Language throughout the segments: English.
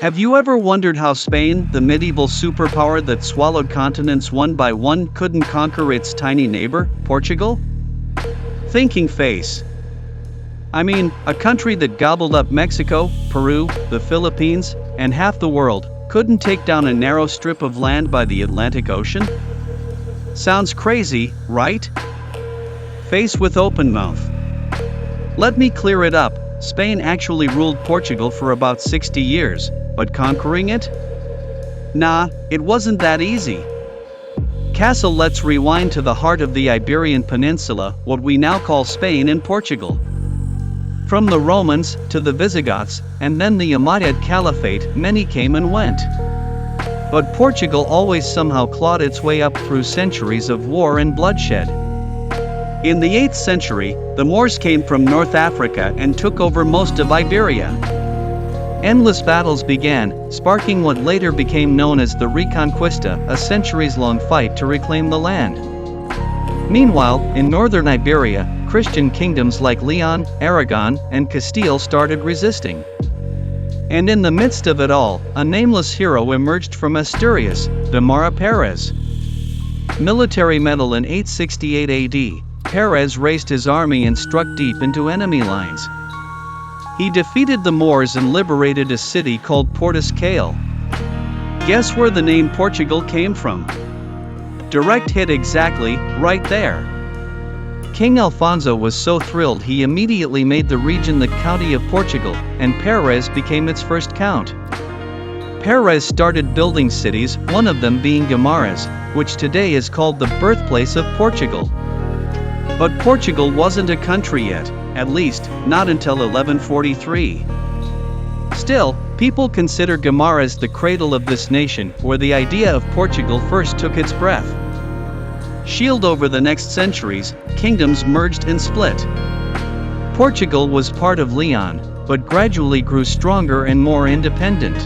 Have you ever wondered how Spain, the medieval superpower that swallowed continents one by one, couldn't conquer its tiny neighbor, Portugal? Thinking face. I mean, a country that gobbled up Mexico, Peru, the Philippines, and half the world, couldn't take down a narrow strip of land by the Atlantic Ocean? Sounds crazy, right? Face with open mouth. Let me clear it up. Spain actually ruled Portugal for about 60 years, but conquering it? Nah, it wasn't that easy. Castle, let's rewind to the heart of the Iberian Peninsula, what we now call Spain and Portugal. From the Romans, to the Visigoths, and then the Umayyad Caliphate, many came and went. But Portugal always somehow clawed its way up through centuries of war and bloodshed. In the 8th century, the Moors came from North Africa and took over most of Iberia. Endless battles began, sparking what later became known as the Reconquista, a centuries-long fight to reclaim the land. Meanwhile, in northern Iberia, Christian kingdoms like Leon, Aragon, and Castile started resisting. And in the midst of it all, a nameless hero emerged from Asturias, Damara Perez. Military medal in 868 AD, Perez raised his army and struck deep into enemy lines. He defeated the Moors and liberated a city called Portugal. Guess where the name Portugal came from? Direct hit, exactly, right there. King Alfonso was so thrilled he immediately made the region the County of Portugal, and Perez became its first count. Perez started building cities, one of them being Guimarães, which today is called the birthplace of Portugal. But Portugal wasn't a country yet, at least, not until 1143. Still, people consider Guimarães the cradle of this nation, where the idea of Portugal first took its breath. Shield over the next centuries, kingdoms merged and split. Portugal was part of Leon, but gradually grew stronger and more independent.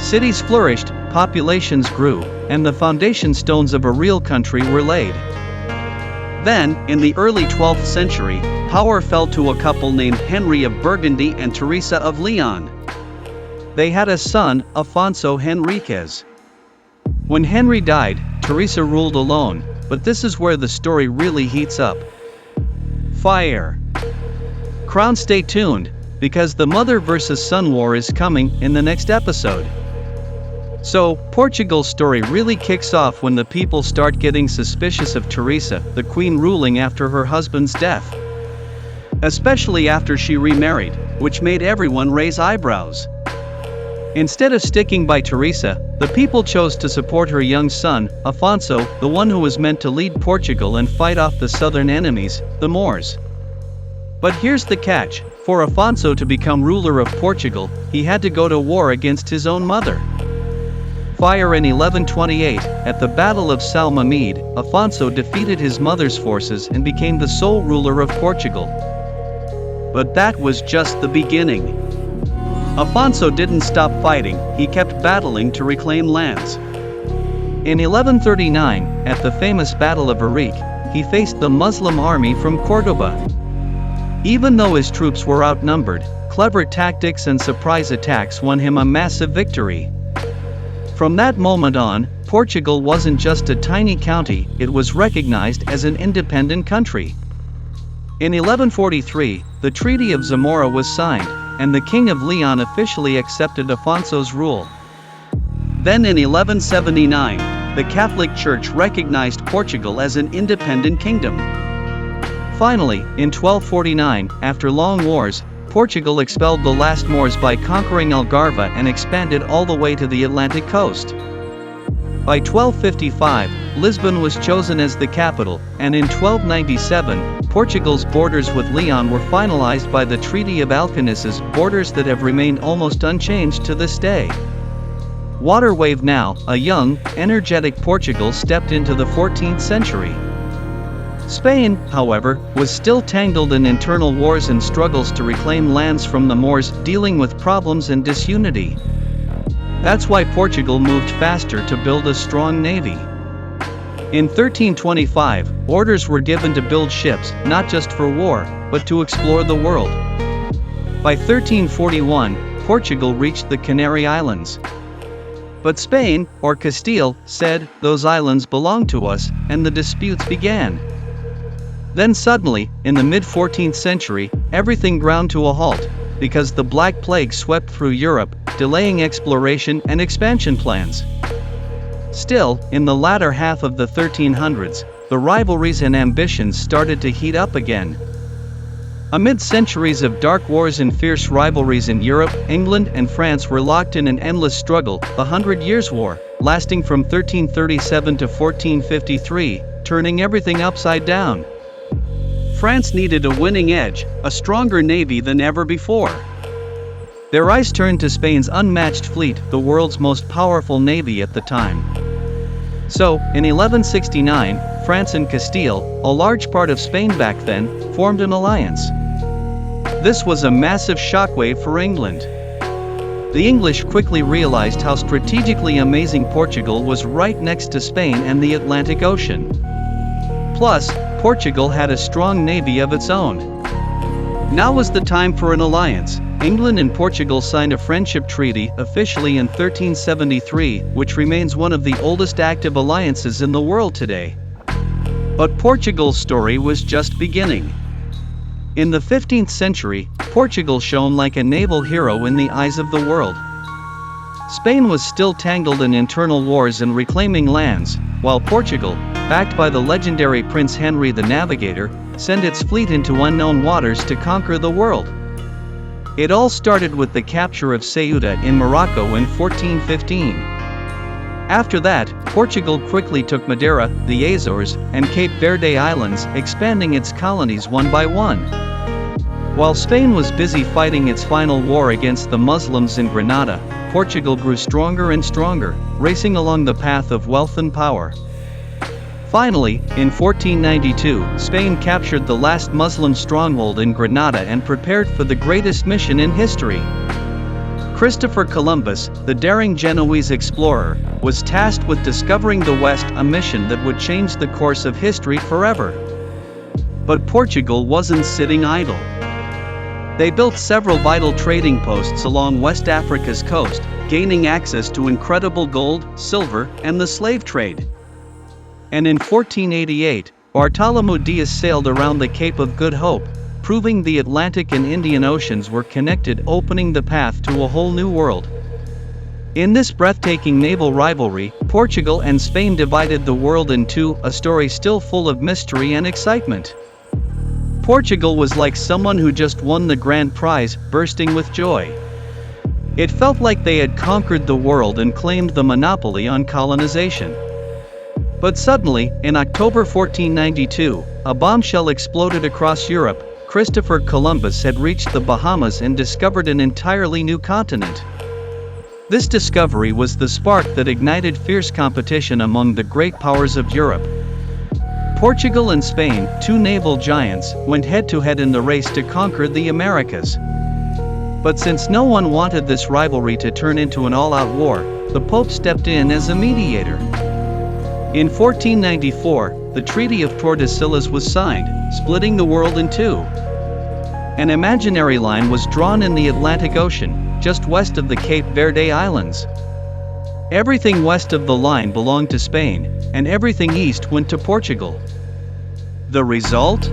Cities flourished, populations grew, and the foundation stones of a real country were laid. Then, in the early 12th century, power fell to a couple named Henry of Burgundy and Teresa of Leon. They had a son, Afonso Henriquez. When Henry died, Teresa ruled alone, but this is where the story really heats up. Fire. Crown, stay tuned, because the mother versus son war is coming in the next episode. So, Portugal's story really kicks off when the people start getting suspicious of Teresa, the queen ruling after her husband's death. Especially after she remarried, which made everyone raise eyebrows. Instead of sticking by Teresa, the people chose to support her young son, Afonso, the one who was meant to lead Portugal and fight off the southern enemies, the Moors. But here's the catch: for Afonso to become ruler of Portugal, he had to go to war against his own mother. Fire. In 1128, at the Battle of Salmamed, Afonso defeated his mother's forces and became the sole ruler of Portugal. But that was just the beginning. Afonso didn't stop fighting, he kept battling to reclaim lands. In 1139, at the famous Battle of Arique, he faced the Muslim army from Córdoba. Even though his troops were outnumbered, clever tactics and surprise attacks won him a massive victory. From that moment on, Portugal wasn't just a tiny county, it was recognized as an independent country. In 1143, the Treaty of Zamora was signed, and the King of Leon officially accepted Afonso's rule. Then in 1179, the Catholic Church recognized Portugal as an independent kingdom. Finally, in 1249, after long wars, Portugal expelled the last Moors by conquering Algarve and expanded all the way to the Atlantic coast. By 1255, Lisbon was chosen as the capital, and in 1297, Portugal's borders with Leon were finalized by the Treaty of Alcanisas, borders that have remained almost unchanged to this day. Waterwave now, a young, energetic Portugal stepped into the 14th century. Spain, however, was still tangled in internal wars and struggles to reclaim lands from the Moors, dealing with problems and disunity. That's why Portugal moved faster to build a strong navy. In 1325, orders were given to build ships, not just for war, but to explore the world. By 1341, Portugal reached the Canary Islands. But Spain, or Castile, said, "Those islands belong to us," and the disputes began. Then suddenly, in the mid-14th century, everything ground to a halt, because the Black Plague swept through Europe, delaying exploration and expansion plans. Still, in the latter half of the 1300s, the rivalries and ambitions started to heat up again. Amid centuries of dark wars and fierce rivalries in Europe, England and France were locked in an endless struggle, the Hundred Years' War, lasting from 1337 to 1453, turning everything upside down. France needed a winning edge, a stronger navy than ever before. Their eyes turned to Spain's unmatched fleet, the world's most powerful navy at the time. So, in 1169, France and Castile, a large part of Spain back then, formed an alliance. This was a massive shockwave for England. The English quickly realized how strategically amazing Portugal was right next to Spain and the Atlantic Ocean. Plus, Portugal had a strong navy of its own. Now was the time for an alliance. England and Portugal signed a friendship treaty officially in 1373, which remains one of the oldest active alliances in the world today. But Portugal's story was just beginning. In the 15th century, Portugal shone like a naval hero in the eyes of the world. Spain was still tangled in internal wars and reclaiming lands, while Portugal, backed by the legendary Prince Henry the Navigator, sent its fleet into unknown waters to conquer the world. It all started with the capture of Ceuta in Morocco in 1415. After that, Portugal quickly took Madeira, the Azores, and Cape Verde Islands, expanding its colonies one by one. While Spain was busy fighting its final war against the Muslims in Granada, Portugal grew stronger and stronger, racing along the path of wealth and power. Finally, in 1492, Spain captured the last Muslim stronghold in Granada and prepared for the greatest mission in history. Christopher Columbus, the daring Genoese explorer, was tasked with discovering the West, a mission that would change the course of history forever. But Portugal wasn't sitting idle. They built several vital trading posts along West Africa's coast, gaining access to incredible gold, silver, and the slave trade. And in 1488, Bartholomew Diaz sailed around the Cape of Good Hope, proving the Atlantic and Indian Oceans were connected, opening the path to a whole new world. In this breathtaking naval rivalry, Portugal and Spain divided the world in two, a story still full of mystery and excitement. Portugal was like someone who just won the grand prize, bursting with joy. It felt like they had conquered the world and claimed the monopoly on colonization. But suddenly, in October 1492, a bombshell exploded across Europe. Christopher Columbus had reached the Bahamas and discovered an entirely new continent. This discovery was the spark that ignited fierce competition among the great powers of Europe. Portugal and Spain, two naval giants, went head-to-head in the race to conquer the Americas. But since no one wanted this rivalry to turn into an all-out war, the Pope stepped in as a mediator. In 1494, the Treaty of Tordesillas was signed, splitting the world in two. An imaginary line was drawn in the Atlantic Ocean, just west of the Cape Verde Islands. Everything west of the line belonged to Spain, and everything east went to Portugal. The result?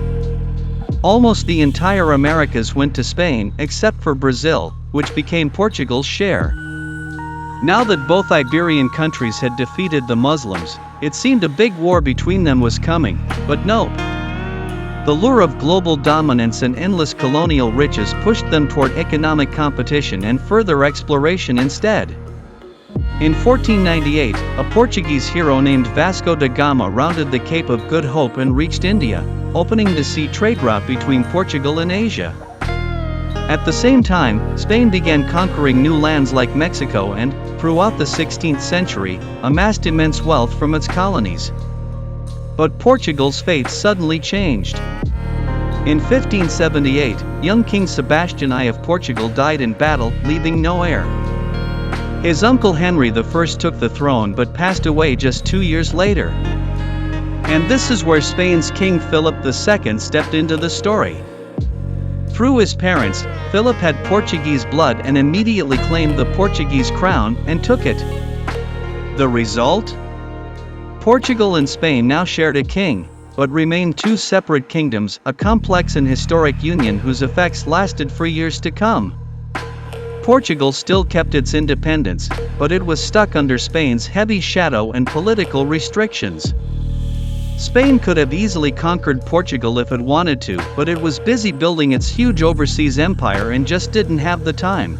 Almost the entire Americas went to Spain, except for Brazil, which became Portugal's share. Now that both Iberian countries had defeated the Muslims, it seemed a big war between them was coming, but nope. The lure of global dominance and endless colonial riches pushed them toward economic competition and further exploration instead. In 1498, a Portuguese hero named Vasco da Gama rounded the Cape of Good Hope and reached India, opening the sea trade route between Portugal and Asia. At the same time, Spain began conquering new lands like Mexico and, throughout the 16th century, amassed immense wealth from its colonies. But Portugal's fate suddenly changed. In 1578, young King Sebastian I of Portugal died in battle, leaving no heir. His uncle Henry I took the throne but passed away just 2 years later. And this is where Spain's King Philip II stepped into the story. Through his parents, Philip had Portuguese blood and immediately claimed the Portuguese crown and took it. The result? Portugal and Spain now shared a king, but remained two separate kingdoms, a complex and historic union whose effects lasted for years to come. Portugal still kept its independence, but it was stuck under Spain's heavy shadow and political restrictions. Spain could have easily conquered Portugal if it wanted to, but it was busy building its huge overseas empire and just didn't have the time.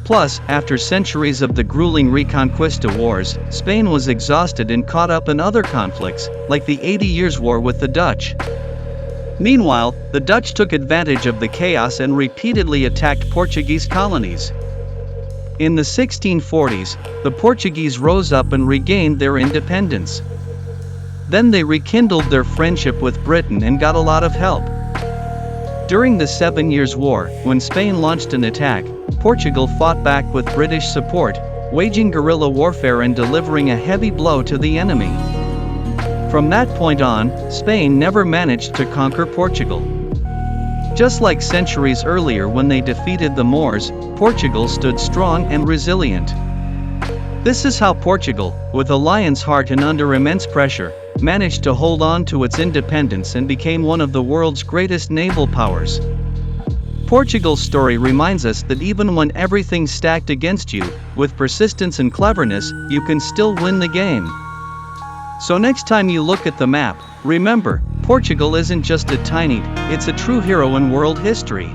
Plus, after centuries of the grueling Reconquista wars, Spain was exhausted and caught up in other conflicts, like the 80 Years' War with the Dutch. Meanwhile, the Dutch took advantage of the chaos and repeatedly attacked Portuguese colonies. In the 1640s, the Portuguese rose up and regained their independence. Then they rekindled their friendship with Britain and got a lot of help. During the 7 Years' War, when Spain launched an attack, Portugal fought back with British support, waging guerrilla warfare and delivering a heavy blow to the enemy. From that point on, Spain never managed to conquer Portugal. Just like centuries earlier when they defeated the Moors, Portugal stood strong and resilient. This is how Portugal, with a lion's heart and under immense pressure, managed to hold on to its independence and became one of the world's greatest naval powers. Portugal's story reminds us that even when everything's stacked against you, with persistence and cleverness, you can still win the game. So next time you look at the map, remember, Portugal isn't just a tiny, it's a true hero in world history.